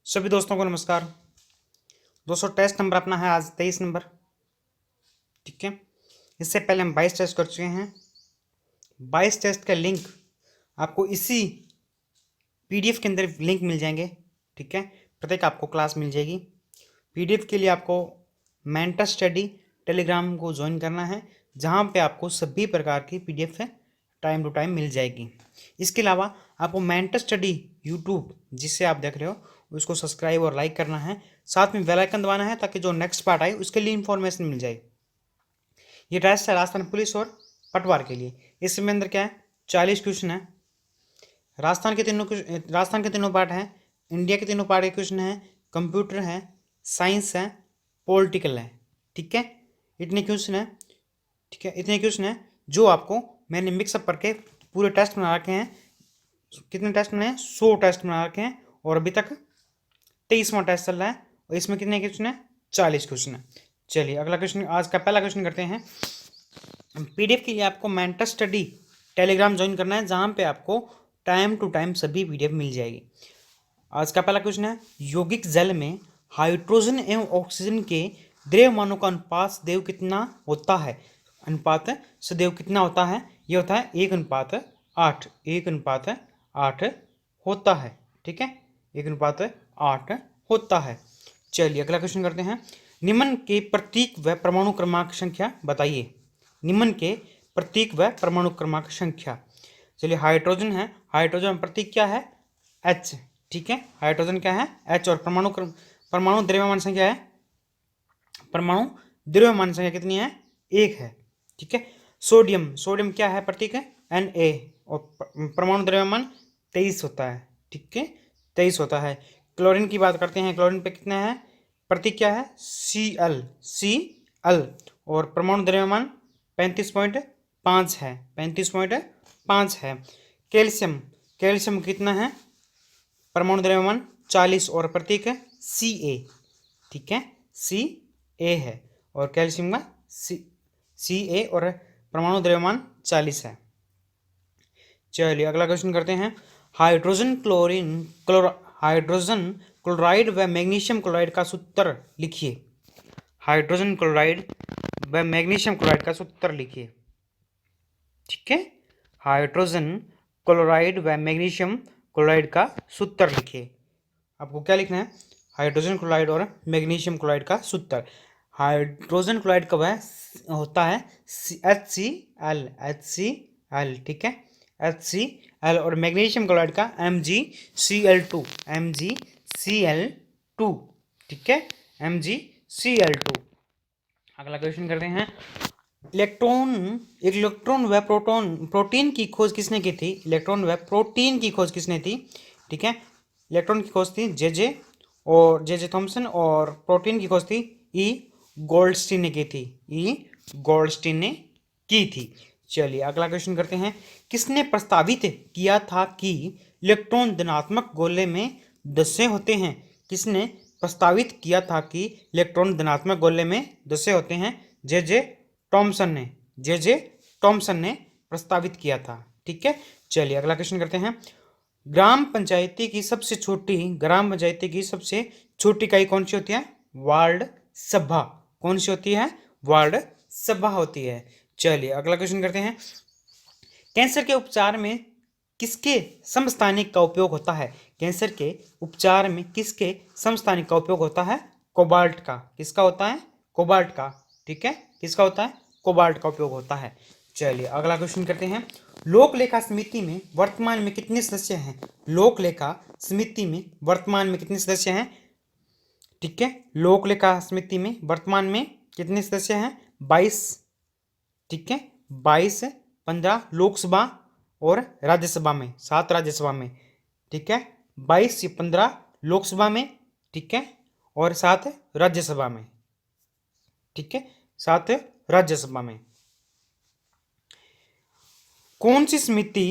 सभी दोस्तों को नमस्कार। दोस्तों टेस्ट नंबर अपना है आज 23 नंबर। ठीक है, इससे पहले हम 22 टेस्ट कर चुके हैं। 22 टेस्ट का लिंक आपको इसी पीडीएफ के अंदर लिंक मिल जाएंगे। ठीक है, प्रत्येक आपको क्लास मिल जाएगी। पीडीएफ के लिए आपको मेंटर स्टडी टेलीग्राम को ज्वाइन करना है, जहाँ पे आपको सभी प्रकार की पीडीएफ टाइम टू टाइम मिल जाएगी। इसके अलावा आपको मेंटर स्टडी यूट्यूब जिससे आप देख रहे हो उसको सब्सक्राइब और लाइक करना है, साथ में बेल आइकन दबाना है ताकि जो नेक्स्ट पार्ट आए उसके लिए इन्फॉर्मेशन मिल जाए। ये टेस्ट है राजस्थान पुलिस और पटवार के लिए। इसमें अंदर क्या है, 40 क्वेश्चन है। राजस्थान के तीनों पार्ट हैं, इंडिया के तीनों पार्ट के क्वेश्चन है, कंप्यूटर है, साइंस है, पॉलिटिकल है। ठीक है, इतने क्वेश्चन है। ठीक है, इतने क्वेश्चन है जो आपको मैंने मिक्सअप करके पूरे टेस्ट बना रखे हैं। कितने टेस्ट बनाए हैं? 100 टेस्ट बना रखे हैं और अभी तक 23वां टेस्ट चल रहा है। और इसमें कितने क्वेश्चन है? 40 क्वेश्चन है। चलिए अगला क्वेश्चन, आज का पहला क्वेश्चन करते हैं। पीडीएफ के लिए आपको मेंटर स्टडी टेलीग्राम ज्वाइन करना है, जहां पे आपको टाइम टू टाइम सभी पीडीएफ मिल जाएगी। आज का पहला क्वेश्चन है, यौगिक जल में हाइड्रोजन एवं ऑक्सीजन के द्रव्यमानों का अनुपात सदैव कितना होता है? अनुपात सदैव कितना होता है? ये होता है 1:8। 1:8 होता है। ठीक है, 1:8 होता है। चलिए अगला क्वेश्चन करते हैं। निम्न के प्रतीक व परमाणु क्रमांक संख्या बताइए। निम्न के प्रतीक व परमाणु क्रमांक संख्या। चलिए हाइड्रोजन है, हाइड्रोजन प्रतीक क्या है? H। ठीक है, हाइड्रोजन क्या है? H। और परमाणु द्रव्यमान संख्या है, परमाणु द्रव्यमान संख्या कितनी है? 1 है। ठीक है, सोडियम, सोडियम क्या है? प्रतीक है Na। और परमाणु द्रव्यमान 23 होता है। ठीक है, 23 होता है। क्लोरीन की बात करते हैं, क्लोरीन पे कितना है? प्रतीक क्या है? Cl। और परमाणु द्रव्यमान 35.5 है। 35.5 है। कैल्शियम, कैल्शियम कितना है? परमाणु द्रव्यमान 40 और प्रतीक है Ca। ठीक है, Ca है और कैल्शियम का Ca और परमाणु द्रव्यमान 40 है। चलिए अगला क्वेश्चन करते हैं। हाइड्रोजन क्लोराइड व मैग्नीशियम क्लोराइड का सूत्र लिखिए। हाइड्रोजन क्लोराइड व मैग्नीशियम क्लोराइड का सूत्र लिखिए। ठीक है, हाइड्रोजन क्लोराइड व मैग्नीशियम क्लोराइड का सूत्र लिखिए। आपको क्या लिखना है? हाइड्रोजन क्लोराइड और मैग्नीशियम क्लोराइड का सूत्र। हाइड्रोजन क्लोराइड का वह होता है HCl। ठीक है, HCl। और मैग्नीशियम क्लोराइड का MgCl2। MgCl2। ठीक है, MgCl2। अगला क्वेश्चन करते हैं। इलेक्ट्रॉन व प्रोटीन की खोज किसने की थी? इलेक्ट्रॉन व प्रोटीन की खोज किसने थी? ठीक है, इलेक्ट्रॉन की खोज थी जे थॉमसन और प्रोटीन की खोज थी ई गोल्डस्टीन ने की थी। ई गोल्डस्टीन ने की थी। चलिए अगला क्वेश्चन करते हैं। किसने प्रस्तावित किया था कि इलेक्ट्रॉन धनात्मक गोले में दसे होते हैं? किसने प्रस्तावित किया था कि इलेक्ट्रॉन धनात्मक गोले में दसे होते हैं? जे टॉमसन ने प्रस्तावित किया था। ठीक है, चलिए अगला क्वेश्चन करते हैं। ग्राम पंचायती की सबसे छोटी इकाई कौन सी होती है? वार्ड सभा। कौन सी होती है? वार्ड सभा होती है। चलिए अगला क्वेश्चन करते हैं। कैंसर के उपचार में किसके समस्थानिक का उपयोग होता है? कैंसर के उपचार में किसके समस्थानिक का उपयोग होता है? कोबाल्ट का। किसका होता है? कोबाल्ट का। ठीक है, किसका होता है? कोबाल्ट का उपयोग होता है। चलिए अगला क्वेश्चन करते हैं। लोक लेखा समिति में वर्तमान में कितने सदस्य हैं? लोक लेखा समिति में वर्तमान में कितने सदस्य हैं? ठीक है, लोक लेखा समिति में वर्तमान में कितने सदस्य हैं? 22। ठीक है, 22, 15 लोकसभा और राज्यसभा में, 7 राज्यसभा में। ठीक है, 22 से 15 लोकसभा में। ठीक है, और 7 राज्यसभा में। ठीक है, 7 राज्यसभा में। कौन सी समिति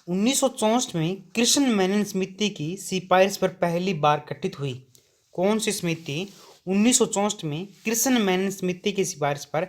1964 में कृष्ण मेनन समिति की सिफारिश पर पहली बार गठित हुई? कौन सी समिति 1964 में कृष्ण मेनन समिति की सिफारिश पर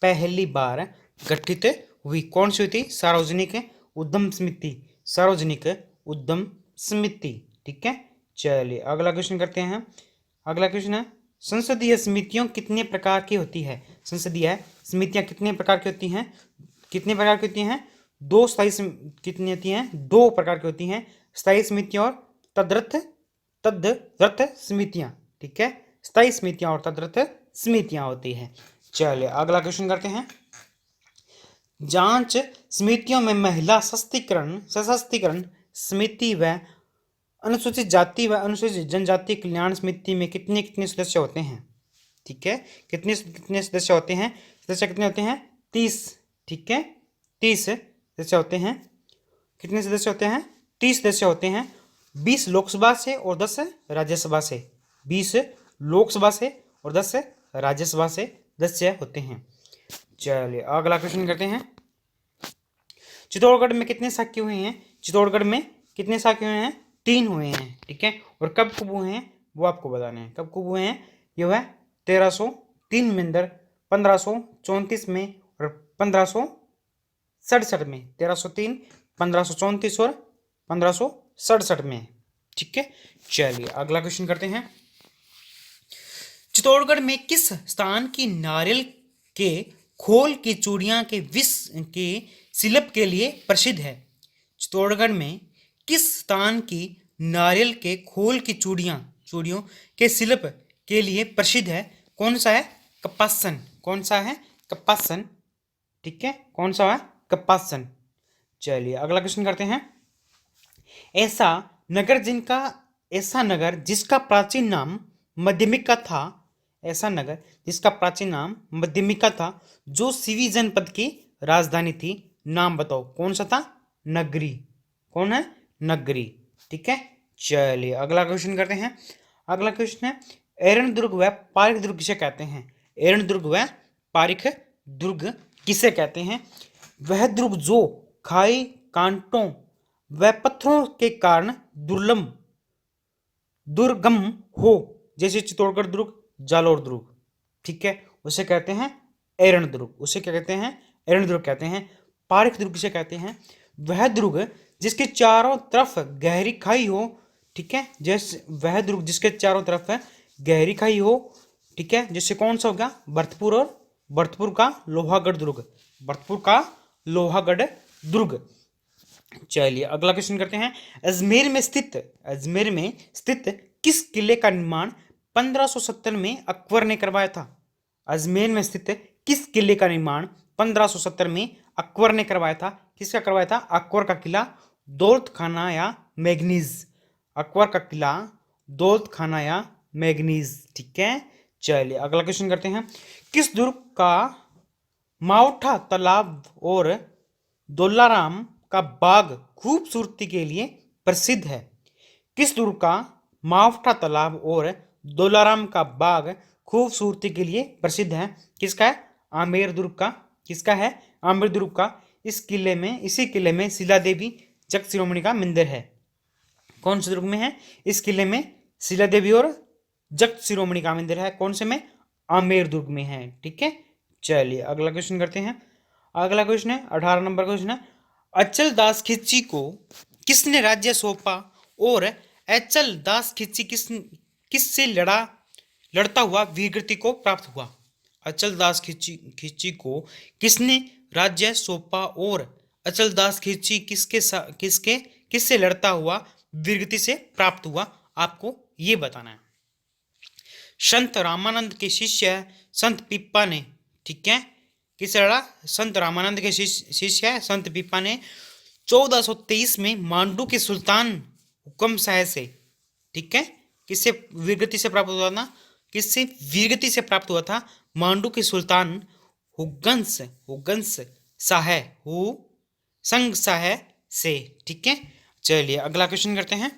पहली बार गठित हुई? कौन सी हुई थी? सार्वजनिक उद्यम समिति। सार्वजनिक उद्यम समिति। ठीक है, चलिए अगला क्वेश्चन करते हैं। अगला क्वेश्चन है, संसदीय समितियों कितने प्रकार की होती है? संसदीय समितियां कितने प्रकार की होती हैं? कितने प्रकार की होती हैं? दो स्थायी कितनी होती हैं? दो प्रकार की होती हैं, स्थायी समितियां और तदरथ समितियां। ठीक है, स्थायी समितियां और तदरथ समितियां होती हैं। चलिए अगला क्वेश्चन करते हैं। जांच समितियों में महिला सशक्तिकरण समिति व अनुसूचित जाति व अनुसूचित जनजाति कल्याण समिति में कितने कितने सदस्य होते हैं? ठीक है, कितने कितने सदस्य होते हैं? सदस्य कितने होते हैं? 30। ठीक है, 30 सदस्य होते हैं। कितने सदस्य होते हैं? 30 सदस्य होते हैं। 20 लोकसभा से और 10 राज्यसभा से। 20 लोकसभा से और 10 राज्यसभा से सदस्य होते हैं। चलिए अगला क्वेश्चन करते हैं। चित्तौड़गढ़ में कितने शाक्य हुए हैं? चित्तौड़गढ़ में कितने शाक्य हुए हैं? 3 हुए हैं। ठीक है, और कब कब हुए हैं वो आपको बताने हैं। कब कब हुए हैं? ये हुआ 1303 में अंदर, 1534 में और 1567 में। 1303, 1534 और 1567 में। ठीक है, चलिए अगला क्वेश्चन करते हैं। चित्तौड़गढ़ में किस स्थान की नारियल के खोल की चूड़ियां के विष के शिल्प के लिए प्रसिद्ध है? चित्तौड़गढ़ में किस स्थान की नारियल के खोल की चूड़ियों के शिल्प के लिए प्रसिद्ध है? कौन सा है? कपासन। कौन सा है? कपासन। ठीक है, कौन सा है? कपासन। चलिए अगला क्वेश्चन करते हैं। ऐसा नगर जिसका प्राचीन नाम मध्यमिका था, ऐसा नगर जिसका प्राचीन नाम मध्यमिका था, जो सीवी जनपद की राजधानी थी, नाम बताओ। कौन सा था? नगरी। कौन है? नगरी। ठीक है, चलिए अगला क्वेश्चन करते हैं। अगला क्वेश्चन है, एरन दुर्ग व पारिक दुर्ग किसे कहते हैं? एरन दुर्ग व पारिक दुर्ग किसे कहते हैं? वह दुर्ग जो खाई, कांटों व पत्थरों के कारण दुर्गम हो, जैसे चित्तौड़गढ़ दुर्ग, जालौर दुर्ग। ठीक है, उसे कहते हैं एरन दुर्ग। उसे क्या कहते हैं? एरन दुर्ग कहते हैं। पारिक दुर्ग किसे कहते हैं? वह दुर्ग जिसके चारों तरफ गहरी खाई हो। ठीक है, जैसे वह दुर्ग जिसके चारों तरफ है गहरी खाई हो। ठीक है, जैसे कौन सा होगा? भरतपुर और भरतपुर का लोहागढ़ दुर्ग। भरतपुर का लोहागढ़ दुर्ग। चलिए अगला क्वेश्चन करते हैं। अजमेर में स्थित किस किले का निर्माण 1570 में अकबर ने करवाया था? अजमेर में स्थित किस किले का निर्माण 1570 में अकबर ने करवाया था? किसका करवाया था? अकबर का किला दौलत खाना या मैगनीज। अकबर का किला दौलत खाना या मैगनीज। ठीक है, चलिए अगला क्वेश्चन करते हैं। किस दुर्ग का मावठा तालाब और दोलाराम का बाग खूबसूरती के लिए प्रसिद्ध है? किस दुर्ग का मावठा तालाब और दोलाराम का बाग खूबसूरती के लिए प्रसिद्ध है? किसका है? आमेर दुर्ग का। किसका है? आमेर दुर्ग का। इसी किले में शिला देवी जगत शिरोमणि का मंदिर है। कौन से दुर्ग में है? इस किले में शिला देवी और जगत शिरोमणि का मंदिर है। कौन से में? आमेर दुर्ग में है। ठीक है, चलिए अगला क्वेश्चन करते हैं। अगला क्वेश्चन है 18 नंबर क्वेश्चन है। अचल दास खिच्ची को किसने राज्य सौंपा और अचल दास खिच्ची किससे लड़ता हुआ वीरगति को प्राप्त हुआ? अचल दास खिच्ची को किसने राज्य सौंपा और अचल दास खिच्ची किससे लड़ता हुआ वीरगति से प्राप्त हुआ? आपको ये बताना है। संत रामानंद के शिष्य संत पिप्पा ने। ठीक है, किससे लड़ा? संत रामानंद के शिष्य है संत पिप्पा ने 1423 में मांडू के सुल्तान हुक्म शाह से। ठीक है, किससे वीरगति से प्राप्त हुआ था? किससे वीरगति से प्राप्त हुआ था? मांडू के सुल्तान हुग्गंस शाह से। ठीक है, चलिए अगला क्वेश्चन करते हैं।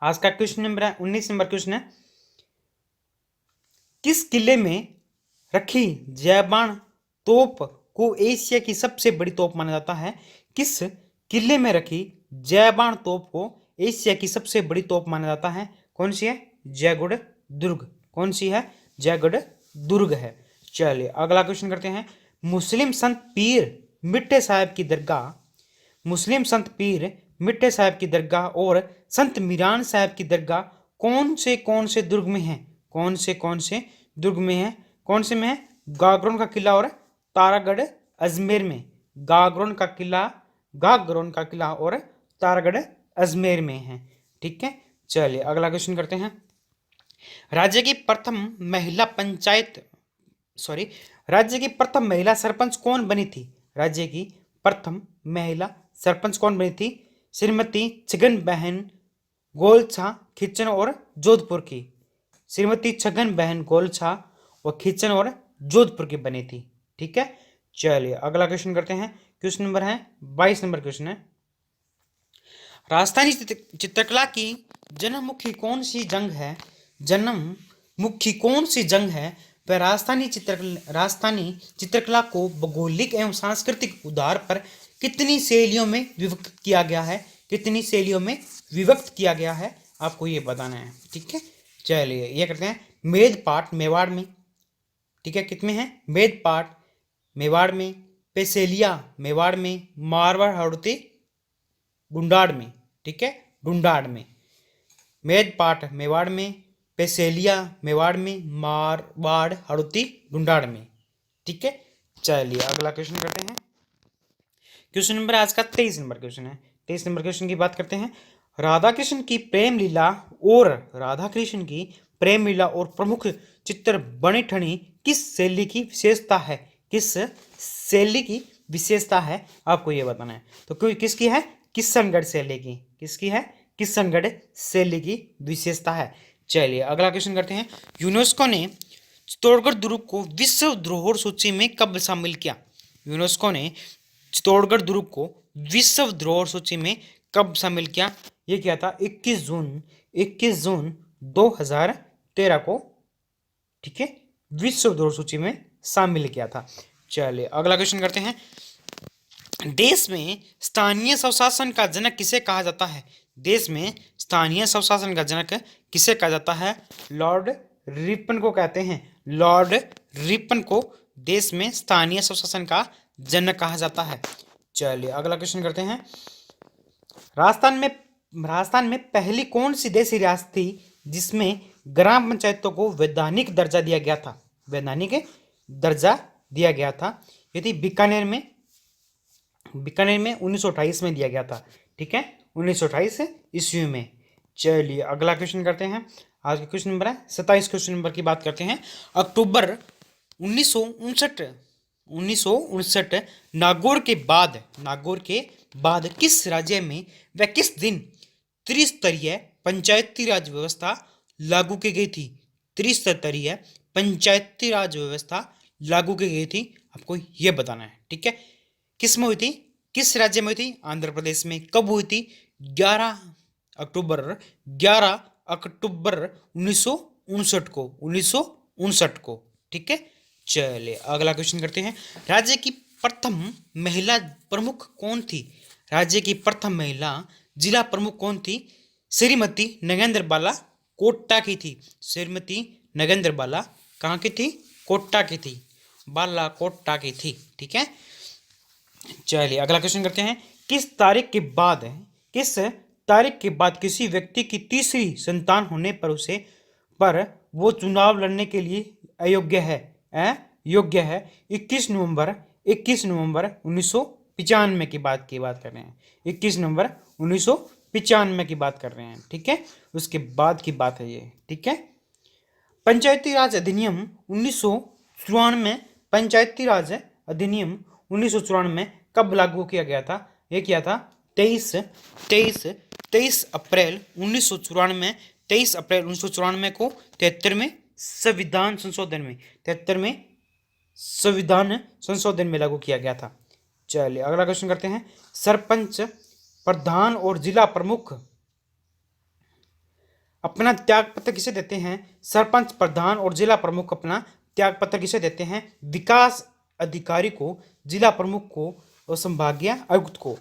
आज का क्वेश्चन नंबर 19 नंबर क्वेश्चन है। किस किले में रखी जयबान तोप को एशिया की सबसे बड़ी तोप माना जाता है? किस किले में रखी जयबान तोप को एशिया की सबसे बड़ी तोप माना जाता है? कौन सी है? जयगढ़ दुर्ग। कौन सी है? जयगढ़ दुर्ग है। चलिए अगला क्वेश्चन करते हैं। मुस्लिम संत पीर मिट्टे साहब की दरगाह मिट्टे साहब की दरगाह और संत मीरान साहब की दरगाह कौन से दुर्ग में है? कौन से दुर्ग में है? कौन से में है? गागरोन का किला और तारागढ़ अजमेर में। गागरोन का किला और तारागढ़ अजमेर में है। ठीक है, चलिए अगला क्वेश्चन करते हैं। राज्य की प्रथम महिला सरपंच कौन बनी थी? राज्य की प्रथम महिला सरपंच कौन बनी थी? श्रीमती छगन बहन गोलछा खिचन और जोधपुर की। श्रीमती छगन बहन गोलछा और खिचन और जोधपुर की बनी थी। ठीक है, चलिए अगला क्वेश्चन करते हैं। क्वेश्चन नंबर है 22 नंबर क्वेश्चन है। राजस्थानी चित्रकला की जन्ममुखी कौन सी जंग है? जन्ममुखी कौन सी जंग है? वह राजस्थानी चित्रकला को भौगोलिक एवं सांस्कृतिक आधार पर कितनी शैलियों में विभक्त किया गया है? कितनी शैलियों में विभक्त किया गया है, आपको ये बताना है। ठीक है, चलिए ये करते हैं। मेदपाट मेवाड़ में। ठीक है, कितने हैं? मेदपाट मेवाड़ में, पेसेलिया मेवाड़ में, मारवाड़ हड़ौती डुंडाड़ में। ठीक है, डुंडाड़ में। मेदपाट मेवाड़ में, पेसेलिया मेवाड़ में, मारवाड़ हड़ौती डुंडाड़ में। ठीक है, चलिए अगला क्वेश्चन करते हैं। क्वेश्चन नंबर आज का 23 नंबर क्वेश्चन है। 23 नंबर क्वेश्चन की बात करते हैं। राधा कृष्ण की प्रेम लीला और प्रमुख चित्र बने ठनी किस शैली की विशेषता है? किस शैली की विशेषता है, आपको यह बताना है। तो कोई किसकी है? किशनगढ़ शैली की। किसकी है? किशनगढ़ शैली की विशेषता है। चलिए अगला क्वेश्चन करते हैं। यूनेस्को ने चित्तौड़गढ़ दुर्ग को विश्व धरोहर सूची में कब शामिल किया? यूनेस्को ने चित्तौड़गढ़ दुर्ग को विश्व धरोहर सूची में कब शामिल किया? ये किया था 21 जून 2013 को। ठीक है, विश्व धरोहर सूची में शामिल किया था। चलिए अगला क्वेश्चन करते हैं। देश में स्थानीय स्वशासन का जनक किसे कहा जाता है? देश में स्थानीय स्वशासन का जनक किसे कहा जाता है? लॉर्ड रिपन को कहते हैं। लॉर्ड रिपन को देश में स्थानीय स्वशासन का जनक कहा जाता है। चलिए अगला क्वेश्चन करते हैं। राजस्थान में पहली कौन सी देशी रियासत थी जिसमें ग्राम पंचायतों को वैधानिक दर्जा दिया गया था? वैधानिक दर्जा दिया गया था। यदि बीकानेर में 1928 में दिया गया था। ठीक है, 1928 ईस्वी में। चलिए अगला क्वेश्चन करते हैं। आज का क्वेश्चन नंबर है 27 क्वेश्चन नंबर की बात करते हैं। अक्टूबर 1959 नागौर के बाद किस राज्य में व किस दिन त्रिस्तरीय पंचायती राज व्यवस्था लागू की गई थी? त्रिस्तरीय पंचायती राज व्यवस्था लागू की गई थी, आपको यह बताना है। ठीक है, किस में हुई थी? किस राज्य में हुई थी? आंध्र प्रदेश में। कब हुई थी? 11 अक्टूबर 1959 को। ठीक है, चलिए अगला क्वेश्चन करते हैं। राज्य की प्रथम महिला प्रमुख कौन थी? राज्य की प्रथम महिला जिला प्रमुख कौन थी? श्रीमती नगेंद्र बाला कोटा की थी। श्रीमती नगेंद्र बाला कहाँ की थी? कोटा की थी। बाला कोटा की थी। ठीक है, चलिए अगला क्वेश्चन करते हैं। किस तारीख के बाद किसी व्यक्ति की तीसरी संतान होने पर वो चुनाव लड़ने के लिए अयोग्य है? 21 नवंबर 1995 की बात कर रहे हैं। 21 नवंबर 1995 की बात कर रहे हैं। ठीक है, उसके बाद की बात है ये। ठीक है, पंचायती राज अधिनियम 1994 कब लागू किया गया था? ये किया था 23 अप्रैल 1994 को 73वें संविधान संशोधन में लागू किया गया था। चलिए अगला क्वेश्चन करते हैं। सरपंच प्रधान और जिला प्रमुख अपना त्यागपत्र किसे देते हैं? सरपंच प्रधान और जिला प्रमुख अपना त्यागपत्र किसे देते हैं? विकास अधिकारी को, जिला प्रमुख को और संभागीय आयुक्त को।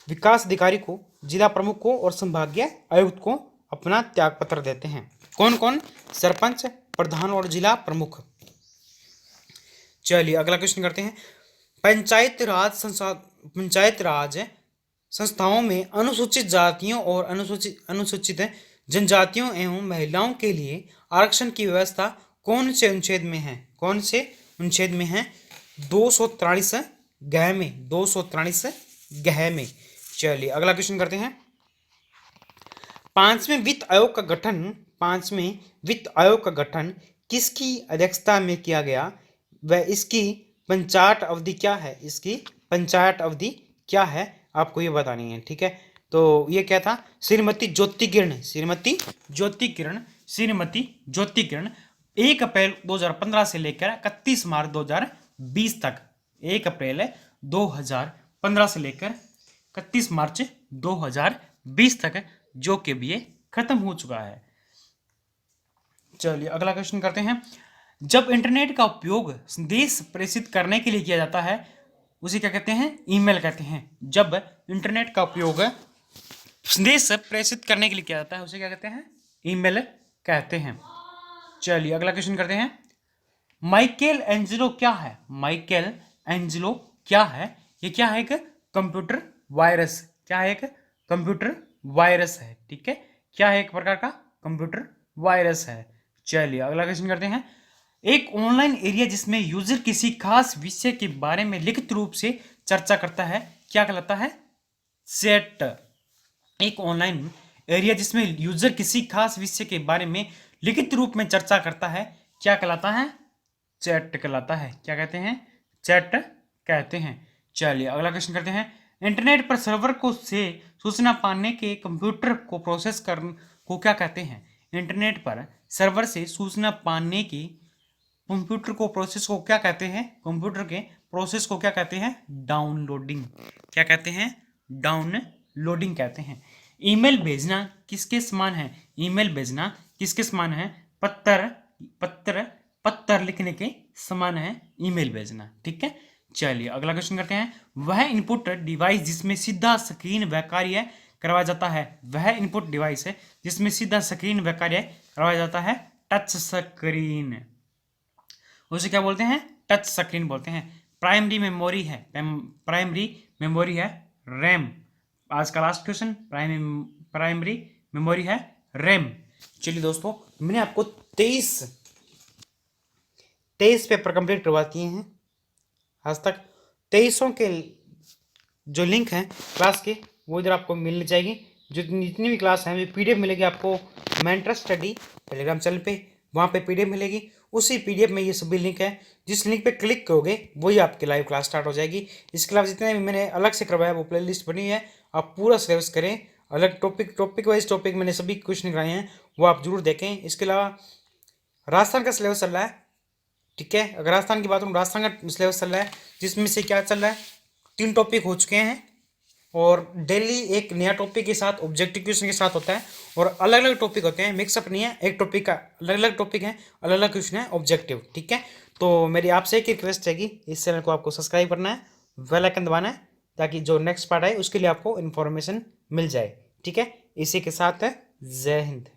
विकास अधिकारी को, जिला प्रमुख को और संभागीय आयुक्त को अपना त्यागपत्र देते हैं। कौन कौन? सरपंच प्रधान और जिला प्रमुख। चलिए अगला क्वेश्चन करते हैं। पंचायत राज संस्थाओं में अनुसूचित जातियों और अनुसूचित जनजातियों एवं महिलाओं के लिए आरक्षण की व्यवस्था कौन से अनुच्छेद में है? कौन से अनुच्छेद में है? 243 गह में, 243 गह में। चलिए अगला क्वेश्चन करते हैं। पांचवें वित्त आयोग का गठन किसकी अध्यक्षता में किया गया? वह इसकी पंचायत अवधि क्या है? इसकी पंचायत अवधि क्या है आपको ये बतानी है, ठीक है। तो ये क्या था? श्रीमती ज्योति किरण 1 अप्रैल 2015 से लेकर 31 मार्च 2020 तक, 1 अप्रैल 2015 से लेकर 31 मार्च 2020 तक जो कि भी खत्म हो चुका है। चलिए अगला क्वेश्चन करते हैं। जब इंटरनेट का उपयोग संदेश प्रेषित करने के लिए किया जाता है उसे क्या कहते हैं? ईमेल कहते हैं। जब इंटरनेट का उपयोग संदेश प्रेषित करने के लिए किया जाता है उसे क्या कहते हैं? ईमेल कहते हैं। चलिए अगला क्वेश्चन करते हैं। माइकल एंजेलो क्या है? माइकल एंजेलो क्या है? ये क्या है? एक कंप्यूटर वायरस। क्या है? एक कंप्यूटर वायरस है, ठीक है। क्या है? एक प्रकार का कंप्यूटर वायरस है। चलिए अगला क्वेश्चन करते हैं। एक ऑनलाइन एरिया जिसमें यूजर किसी खास विषय के बारे में लिखित रूप से चर्चा करता है क्या कहलाता है? चैट। एक ऑनलाइन एरिया जिसमें यूजर किसी खास विषय के बारे में लिखित रूप में चर्चा करता है क्या कहलाता है? चैट कहलाता है। क्या कहते हैं? चैट कहते हैं। चलिए अगला क्वेश्चन करते हैं। इंटरनेट पर सर्वर को से सूचना पाने के कंप्यूटर को प्रोसेस कर को क्या कहते हैं? इंटरनेट पर सर्वर से सूचना पाने की कंप्यूटर को प्रोसेस को क्या कहते हैं? कंप्यूटर के प्रोसेस को क्या कहते हैं? डाउनलोडिंग। क्या कहते हैं? डाउनलोडिंग कहते हैं। ईमेल भेजना किसके समान है? ईमेल भेजना किसके समान है? पत्र लिखने के समान है ईमेल भेजना, ठीक है। चलिए अगला क्वेश्चन करते हैं। वह इनपुट डिवाइस जिसमें सीधा स्क्रीन व कार्य करवाया जाता है, वह इनपुट डिवाइस है जिसमें सीधा स्क्रीन व कार्य करवाया जाता है टच स्क्रीन। उसे क्या बोलते हैं? टच स्क्रीन बोलते हैं। प्राइमरी मेमोरी है रैम। आज का लास्ट क्वेश्चन, प्राइमरी मेमोरी है रैम। चलिए दोस्तों, मैंने आपको 23 पेपर कंप्लीट करवा दिए हैं आज तक। 23 के जो लिंक हैं क्लास के वो इधर आपको मिल जाएगी। जो जितनी भी क्लास हैं PDF मिलेगी आपको मेंटर स्टडी टेलीग्राम चैनल पे, वहाँ पे PDF मिलेगी। उसी PDF में ये सभी लिंक है। जिस लिंक पे क्लिक करोगे वही आपकी लाइव क्लास स्टार्ट हो जाएगी। इसके अलावा जितने भी मैंने अलग से करवाया वो प्लेलिस्ट बनी है, आप पूरा सिलेबस करें। अलग टॉपिक वाइज टॉपिक मैंने सभी क्वेश्चन कराए हैं, वो आप जरूर देखें। इसके अलावा राजस्थान का सिलेबस चल रहा है, ठीक है। अगर राजस्थान की बात करूँ, राजस्थान का सिलेबस चल रहा है जिसमें से क्या चल रहा है, 3 टॉपिक हो चुके हैं और डेली एक नया टॉपिक के साथ ऑब्जेक्टिव क्वेश्चन के साथ होता है और अलग अलग टॉपिक होते हैं, मिक्सअप नहीं है। एक टॉपिक का अलग अलग टॉपिक है, अलग अलग क्वेश्चन है, ऑब्जेक्टिव, ठीक है। तो मेरी आपसे एक रिक्वेस्ट रहेगी, इस चैनल को आपको सब्सक्राइब करना है, बेल आइकन दबाना है ताकि जो नेक्स्ट पार्ट आए उसके लिए आपको इन्फॉर्मेशन मिल जाए, ठीक है। इसी के साथ जय हिंद।